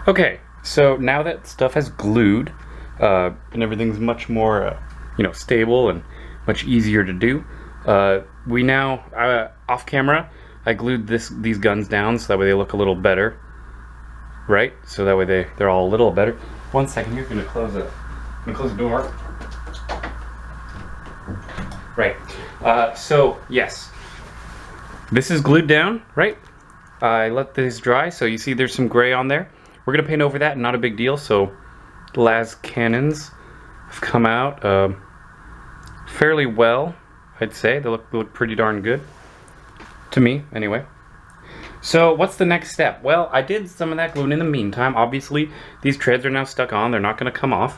Okay, so now that stuff has glued, and everything's much more, stable and much easier to do, we now, off camera, I glued these guns down so that way they look a little better, right? So that way they're all a little better. One second, you're gonna close the door. Right. So yes, this is glued down, right? I let this dry, so you see there's some gray on there. We're gonna paint over that, not a big deal. So las cannons have come out fairly well, I'd say. They look pretty darn good to me, anyway. So what's the next step? Well, I did some of that gluing in the meantime. Obviously, these treads are now stuck on. They're not going to come off,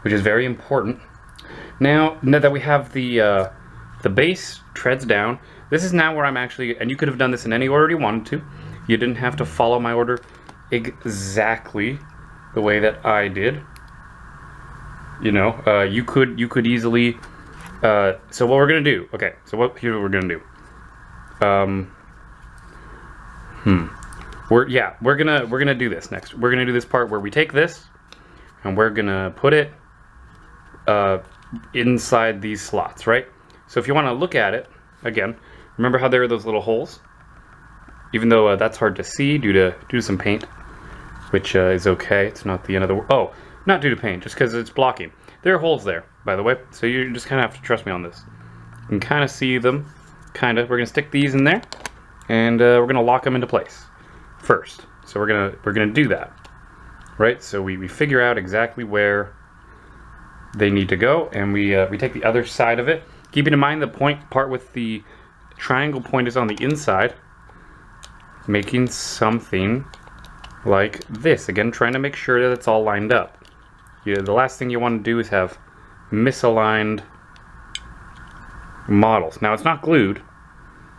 which is very important. Now that we have the base treads down, this is now where I'm actually, and you could have done this in any order you wanted to. You didn't have to follow my order exactly the way that I did. You could easily. So what we're gonna do? Okay, so here's what we're gonna do. We're gonna do this next. We're gonna do this part where we take this and we're gonna put it inside these slots, right? So if you want to look at it again, remember how there are those little holes? Even though that's hard to see due to some paint, which is okay. It's not the end of the world. Oh, not due to paint, just because it's blocking. There are holes there, by the way, so you just kind of have to trust me on this. You can kind of see them, kind of. We're gonna stick these in there, and we're gonna lock them into place first. So we're gonna do that, right? So we figure out exactly where they need to go, and we take the other side of it, keeping in mind the part with the triangle point is on the inside, making something like this. Again, trying to make sure that it's all lined up. The last thing you want to do is have misaligned models. Now it's not glued,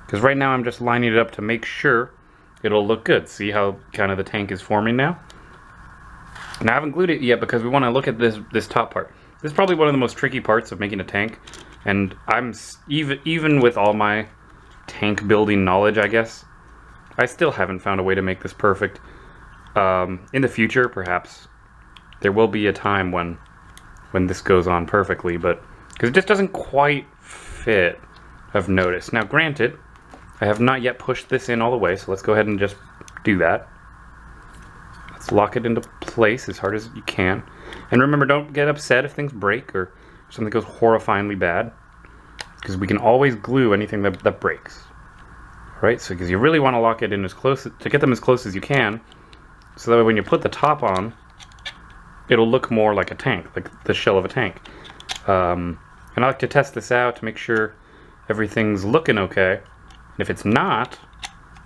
because right now I'm just lining it up to make sure it'll look good. See how kind of the tank is forming now? And I haven't glued it yet because we want to look at this top part. This is probably one of the most tricky parts of making a tank, and I'm even with all my tank building knowledge, I guess, I still haven't found a way to make this perfect. In the future, perhaps there will be a time when this goes on perfectly, but because it just doesn't quite fit, I've noticed. Now, granted, I have not yet pushed this in all the way, so let's go ahead and just do that. Let's lock it into place as hard as you can. And remember, don't get upset if things break or something goes horrifyingly bad, because we can always glue anything that breaks. Right? So because you really want to lock it in to get them as close as you can, so that way when you put the top on, it'll look more like a tank, like the shell of a tank. And I like to test this out to make sure everything's looking okay. And if it's not,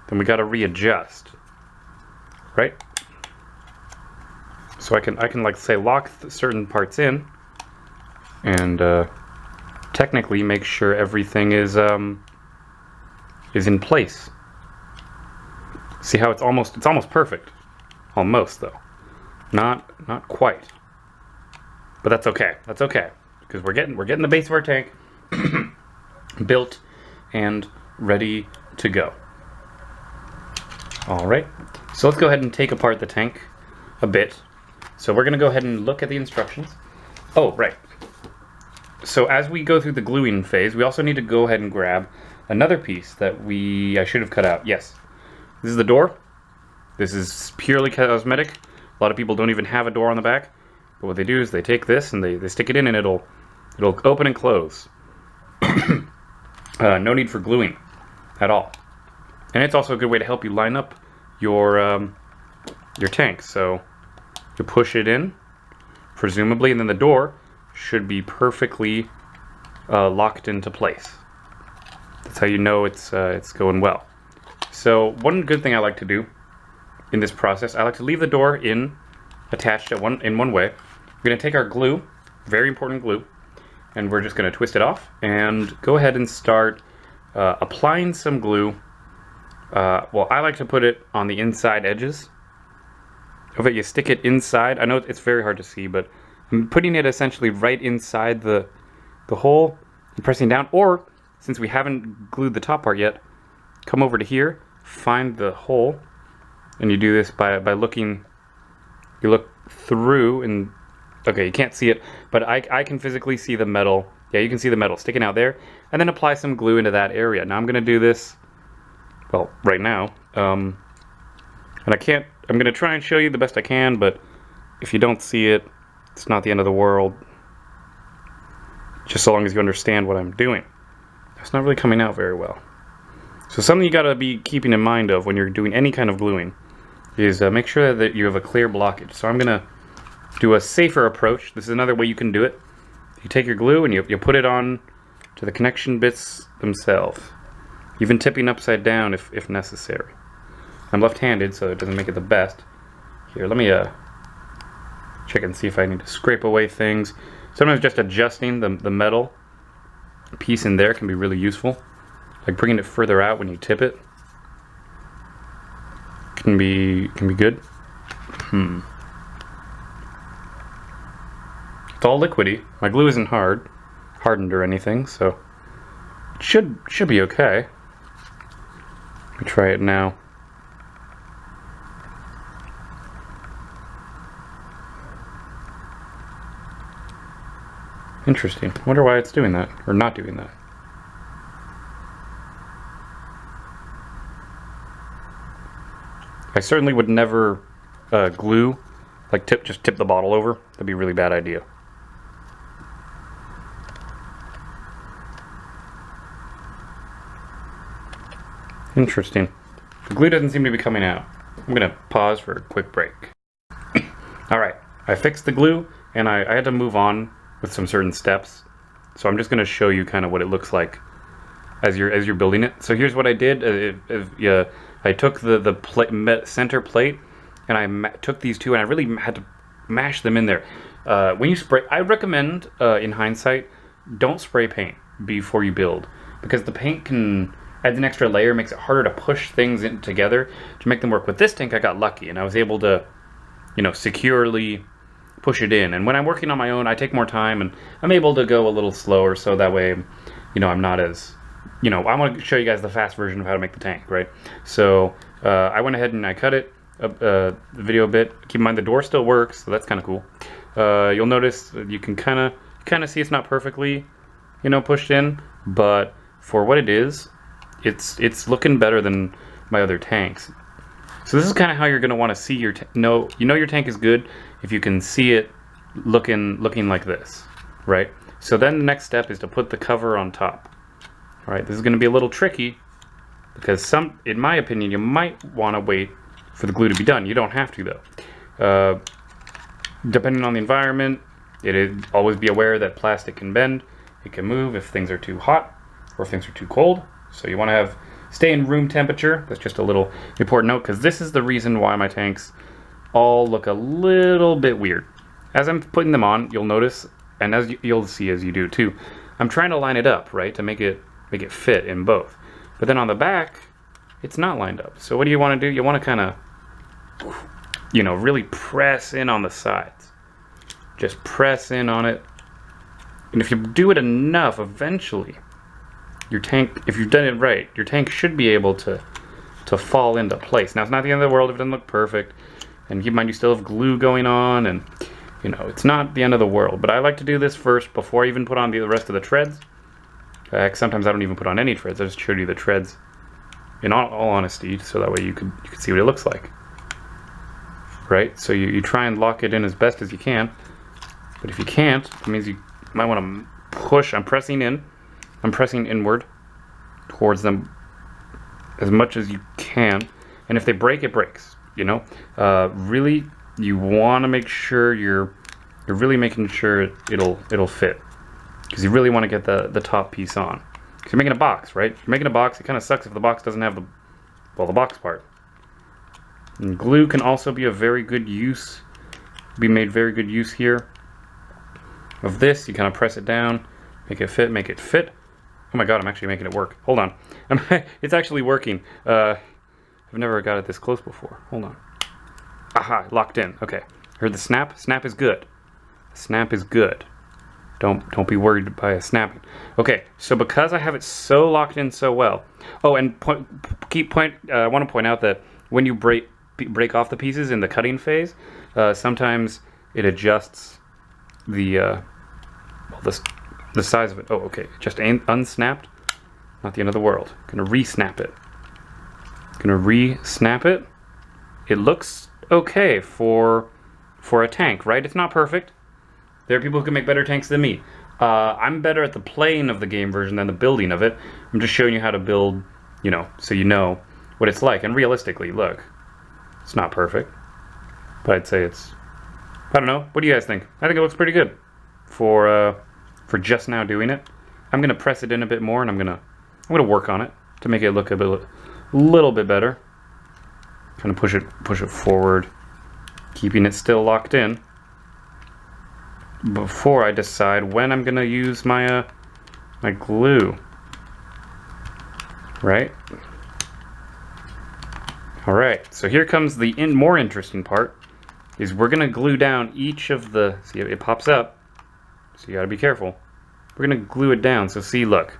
then we got to readjust, right? So I can like say lock certain parts in, and technically make sure everything is in place. See how it's almost perfect, almost though, not quite, but that's okay. That's okay because we're getting the base of our tank built and ready to go. All right, so let's go ahead and take apart the tank a bit. So we're gonna go ahead and look at the instructions. Oh, right. So as we go through the gluing phase, we also need to go ahead and grab another piece that I should have cut out. Yes, this is the door. This is purely cosmetic. A lot of people don't even have a door on the back, but what they do is they take this and they stick it in, and it'll open and close. No need for gluing at all, and it's also a good way to help you line up your tank. So you push it in, presumably, and then the door should be perfectly locked into place. That's how you know it's going well. So one good thing I like to do in this process, I like to leave the door attached in one way. We're going to take our glue, very important glue, and we're just going to twist it off and go ahead and start applying some glue. Well, I like to put it on the inside edges of it. You stick it inside. I know it's very hard to see, but I'm putting it essentially right inside the hole and pressing down. Or, since we haven't glued the top part yet, come over to here, find the hole, and you do this by looking you look through and, okay, you can't see it, but I can physically see the metal. Yeah, you can see the metal sticking out there, and then apply some glue into that area. Now I'm going to do this, well, right now, and I'm going to try and show you the best I can, but if you don't see it, it's not the end of the world, just so long as you understand what I'm doing. It's not really coming out very well. So something you got to be keeping in mind of when you're doing any kind of gluing is make sure that you have a clear blockage. So I'm going to do a safer approach. This is another way you can do it. You take your glue and you put it on to the connection bits themselves, even tipping upside down if necessary. I'm left-handed, so it doesn't make it the best. Here, let me check and see if I need to scrape away things. Sometimes just adjusting the metal piece in there can be really useful. Like bringing it further out when you tip it can be good. It's all liquidy. My glue isn't hardened or anything, so it should be okay. Let me try it now. Interesting. I wonder why it's doing that, or not doing that. I certainly would never glue, like just tip the bottle over. That'd be a really bad idea. Interesting. The glue doesn't seem to be coming out. I'm gonna pause for a quick break. Alright, I fixed the glue, and I had to move on with some certain steps. So I'm just gonna show you kind of what it looks like as you're building it. So here's what I did. I took the center plate, and I took these two, and I really had to mash them in there. When you spray, I recommend, in hindsight, don't spray paint before you build, because the paint can add an extra layer, makes it harder to push things in together to make them work. With this tank, I got lucky, and I was able to, securely push it in. And when I'm working on my own, I take more time, and I'm able to go a little slower, so that way, I'm not as, I want to show you guys the fast version of how to make the tank, right? So I went ahead and I cut it, the video a bit. Keep in mind the door still works, so that's kind of cool. You'll notice you can kind of see it's not perfectly, pushed in, but for what it is, it's looking better than my other tanks. So this is kind of how you're going to want to see your your tank is good if you can see it looking like this, right? So then the next step is to put the cover on top. All right, this is going to be a little tricky because in my opinion, you might want to wait for the glue to be done. You don't have to though. Depending on the environment, always be aware that plastic can bend. It can move if things are too hot or if things are too cold. So you want to stay in room temperature. That's just a little important note, because this is the reason why my tanks all look a little bit weird. As I'm putting them on, you'll notice, and as you'll see as you do too, I'm trying to line it up, right, to make it fit in both. But then on the back, it's not lined up. So what do you want to do? You want to kind of, really press in on the sides. Just press in on it. And if you do it enough, eventually, your tank, if you've done it right, your tank should be able to fall into place. Now, it's not the end of the world if it doesn't look perfect. And keep in mind, you still have glue going on, and, it's not the end of the world. But I like to do this first before I even put on the rest of the treads. Sometimes I don't even put on any treads. I just showed you the treads in all honesty, so that way you could see what it looks like. Right? So you try and lock it in as best as you can. But if you can't, it means you might want to push. I'm pressing inward towards them as much as you can. And if they break, it breaks. Really, you want to make sure you're really making sure it'll fit, because you really want to get the top piece on. Because you're making a box, right? If you're making a box, it kind of sucks if the box doesn't have the box part. And glue can also be made very good use here of this. You kind of press it down, make it fit. Oh my god, I'm actually making it work. Hold on. It's actually working. I've never got it this close before. Hold on. Aha, locked in. Okay. Heard the snap? Snap is good. Snap is good. Don't be worried by a snapping. Okay, so because I have it so locked in so well. Oh, and I want to point out that when you break off the pieces in the cutting phase, Sometimes it adjusts the size of it. Oh, okay. Just unsnapped. Not the end of the world. Gonna re-snap it. Gonna re-snap it. It looks okay for a tank, right? It's not perfect. There are people who can make better tanks than me. I'm better at the playing of the game version than the building of it. I'm just showing you how to build, you know, so you know what it's like. And realistically, look, it's not perfect, but I'd say it's, I don't know. What do you guys think? I think it looks pretty good for just now doing it. I'm gonna press it in a bit more, and I'm gonna work on it to make it look a little bit better. Kind of push it forward, keeping it still locked in before I decide when I'm gonna use my my glue. Right? All right. So here comes the more interesting part. Is we're gonna glue down each of the. See, it pops up, so you gotta be careful. We're gonna glue it down. So see, look,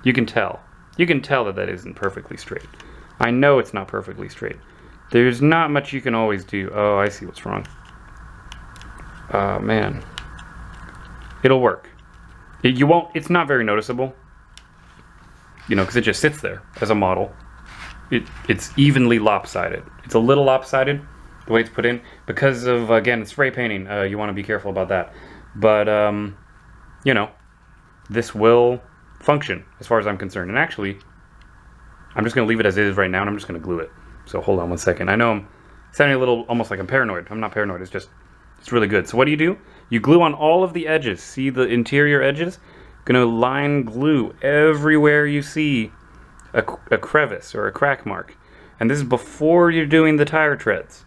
you can tell that isn't perfectly straight. I know it's not perfectly straight. There's not much you can always do. Oh, I see what's wrong. Oh man, it'll work. You won't. It's not very noticeable, you know, because it just sits there as a model. It's evenly lopsided. It's a little lopsided the way it's put in because of, again, spray painting. You want to be careful about that. But you know, this will function as far as I'm concerned. And actually, I'm just going to leave it as is right now, and I'm just going to glue it. So hold on one second. I know I'm sounding a little almost like I'm paranoid. I'm not paranoid. It's really good. So what do? You glue on all of the edges. See the interior edges? Gonna line glue everywhere you see a crevice or a crack mark. And this is before you're doing the tire treads.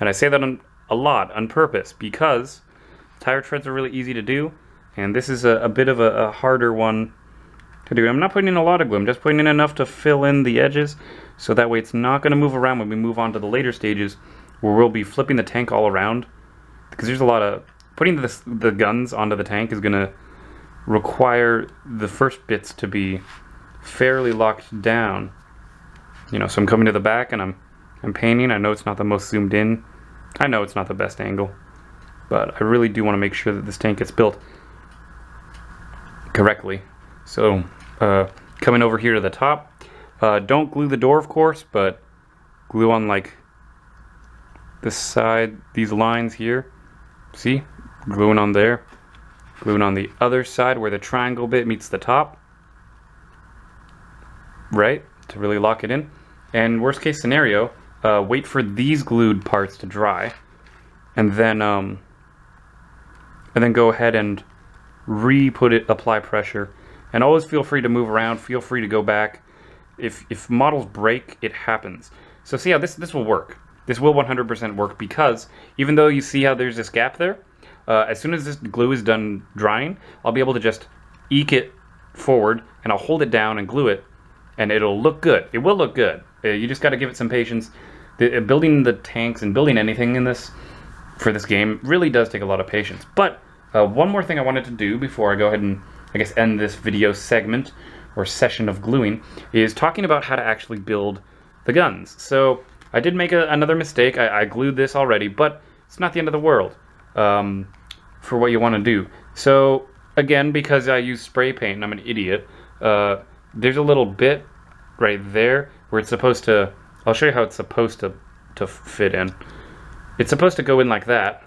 And I say that a lot on purpose because tire treads are really easy to do, and this is a bit of a harder one to do. I'm not putting in a lot of glue. I'm just putting in enough to fill in the edges, so that way it's not going to move around when we move on to the later stages where we'll be flipping the tank all around. Because there's a lot of... Putting the guns onto the tank is going to require the first bits to be fairly locked down. You know, so I'm coming to the back and I'm painting. I know it's not the most zoomed in. I know it's not the best angle. But I really do want to make sure that this tank gets built correctly. So, coming over here to the top. Don't glue the door, of course, but glue on, like, this side, these lines here. See? Gluing on there. Gluing on the other side where the triangle bit meets the top. Right? To really lock it in. And worst case scenario, wait for these glued parts to dry. And then go ahead and apply pressure. And always feel free to move around. Feel free to go back. If models break, it happens. So see how this will work. This will 100% work because even though you see how there's this gap there, as soon as this glue is done drying, I'll be able to just eke it forward and I'll hold it down and glue it, and it'll look good. It will look good. You just got to give it some patience. Building the tanks and building anything in this for this game really does take a lot of patience. But one more thing I wanted to do before I go ahead and I guess end this video segment or session of gluing is talking about how to actually build the guns. So I did make another mistake. I glued this already, but it's not the end of the world for what you want to do. So again, because I use spray paint and I'm an idiot, there's a little bit right there where it's supposed to, I'll show you how it's supposed to fit in. It's supposed to go in like that,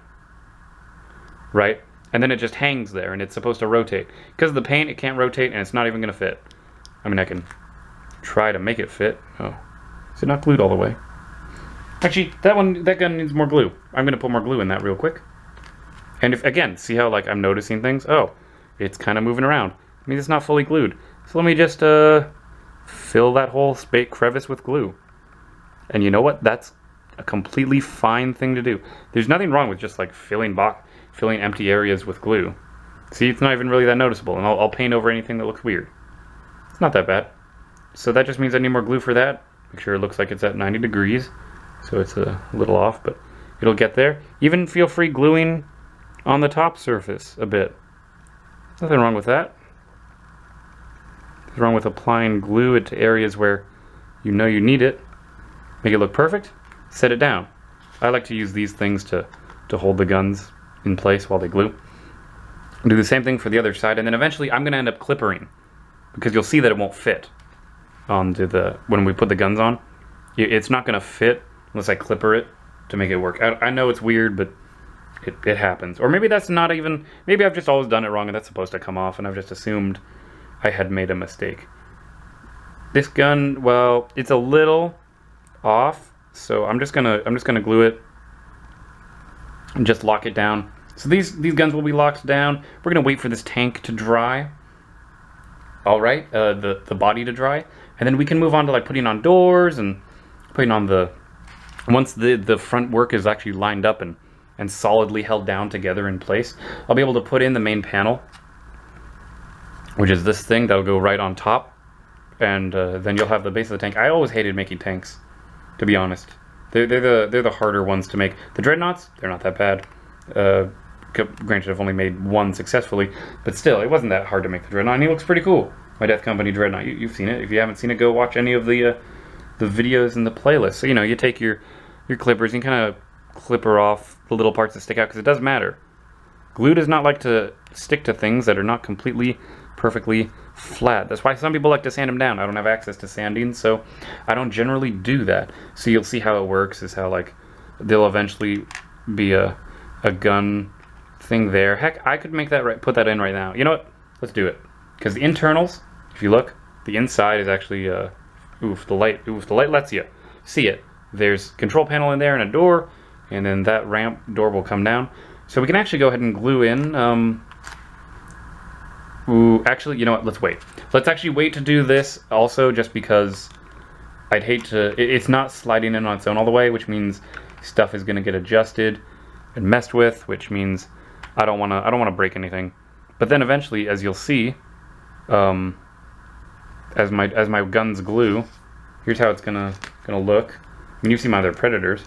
right? And then it just hangs there and it's supposed to rotate. Because of the paint, it can't rotate and it's not even going to fit. I mean, I can try to make it fit. Oh, is it not glued all the way? Actually, that gun needs more glue. I'm going to put more glue in that real quick. And if, again, see how like I'm noticing things? Oh, it's kind of moving around. I mean, it's not fully glued. So let me just fill that whole crevice with glue. And you know what? That's a completely fine thing to do. There's nothing wrong with just like filling empty areas with glue. See, it's not even really that noticeable. And I'll paint over anything that looks weird. It's not that bad. So that just means I need more glue for that. Make sure it looks like it's at 90 degrees. So it's a little off, but it'll get there. Even feel free gluing on the top surface a bit. Nothing wrong with that. Nothing wrong with applying glue to areas where you know you need it. Make it look perfect. Set it down. I like to use these things to to hold the guns in place while they glue. Do the same thing for the other side, and then eventually I'm going to end up clippering, because you'll see that it won't fit onto when we put the guns on. It's not going to fit unless I clipper it to make it work. I know it's weird, but it happens. Or maybe that's not even, maybe I've just always done it wrong and that's supposed to come off and I've just assumed I had made a mistake. This gun, well, it's a little off, so I'm just gonna glue it and just lock it down. So these guns will be locked down. We're gonna wait for this tank to dry. All right, the body to dry, and then we can move on to like putting on doors and putting on once the front work is actually lined up and solidly held down together in place, I'll be able to put in the main panel, which is this thing that'll go right on top, and then you'll have the base of the tank. I always hated making tanks, to be honest. They're the harder ones to make. The dreadnoughts, they're not that bad. Granted, I've only made one successfully, but still, it wasn't that hard to make the dreadnought, and he looks pretty cool. My Death Company dreadnought. You've seen it. If you haven't seen it, go watch any of the videos in the playlist. So you take your clippers and kind of clipper off the little parts that stick out, because it does matter. Glue does not like to stick to things that are not completely perfectly flat. That's why some people like to sand them down. I don't have access to sanding, so I don't generally do that. So you'll see how it works is how like there'll eventually be a gun thing there. Heck, I could make that put that in right now. You know what? Let's do it. Because the internals, if you look, the inside is actually the light lets you see it. There's control panel in there and a door, and then that ramp door will come down. So we can actually go ahead and glue in. Actually, you know what? Let's wait. Let's actually wait to do this also, just because I'd hate to. It's not sliding in on its own all the way, which means stuff is going to get adjusted and messed with, which means I don't want to break anything. But then eventually, as you'll see, as my guns glue, here's how it's gonna look. I mean, you've seen my other Predators,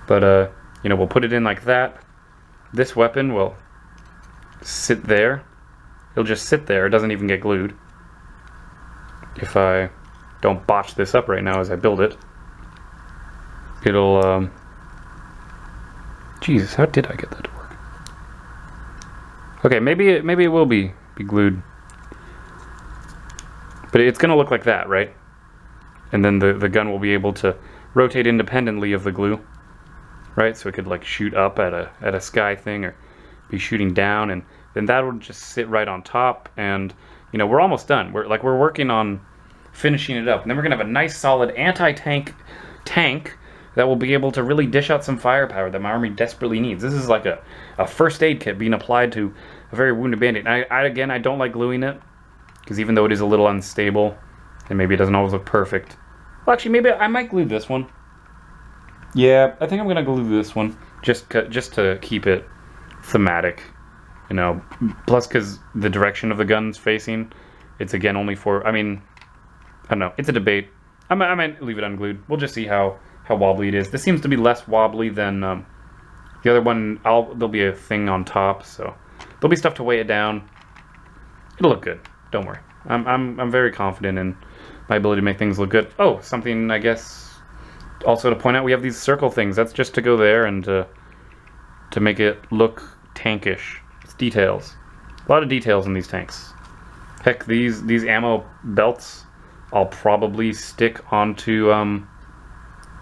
but we'll put it in like that. This weapon will sit there. It'll just sit there. It doesn't even get glued. If I don't botch this up right now as I build it, it'll. Jesus, how did I get that to work? Okay, maybe it will be glued, but it's gonna look like that, right? And then the gun will be able to rotate independently of the glue, right? So it could like shoot up at a sky thing or be shooting down, and then that would just sit right on top. And we're almost done. We're working on finishing it up, and then we're gonna have a nice solid anti-tank tank that will be able to really dish out some firepower that my army desperately needs. This is like a first aid kit being applied to a very wounded bandit. And I don't like gluing it, because even though it is a little unstable and maybe it doesn't always look perfect. Well, actually, maybe I might glue this one. Yeah, I think I'm gonna glue this one just to keep it thematic, Plus, because the direction of the gun's facing, it's again only for. I mean, I don't know. It's a debate. I might leave it unglued. We'll just see how wobbly it is. This seems to be less wobbly than the other one. There'll be a thing on top, so there'll be stuff to weigh it down. It'll look good. Don't worry. I'm very confident in my ability to make things look good. Oh, something I guess also to point out, we have these circle things. That's just to go there and to make it look tankish. It's details. A lot of details in these tanks. Heck, these ammo belts I'll probably stick onto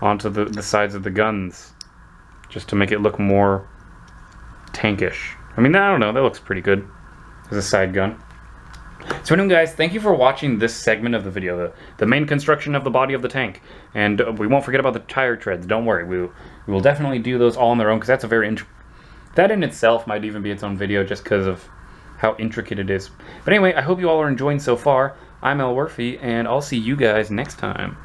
the sides of the guns just to make it look more tankish. I mean, I don't know. That looks pretty good as a side gun. So anyway, guys, thank you for watching this segment of the video, the main construction of the body of the tank. And we won't forget about the tire treads. Don't worry, we will definitely do those all on their own, because that's a very that in itself might even be its own video just because of how intricate it is. But anyway, I hope you all are enjoying so far. I'm Elwirfy, and I'll see you guys next time.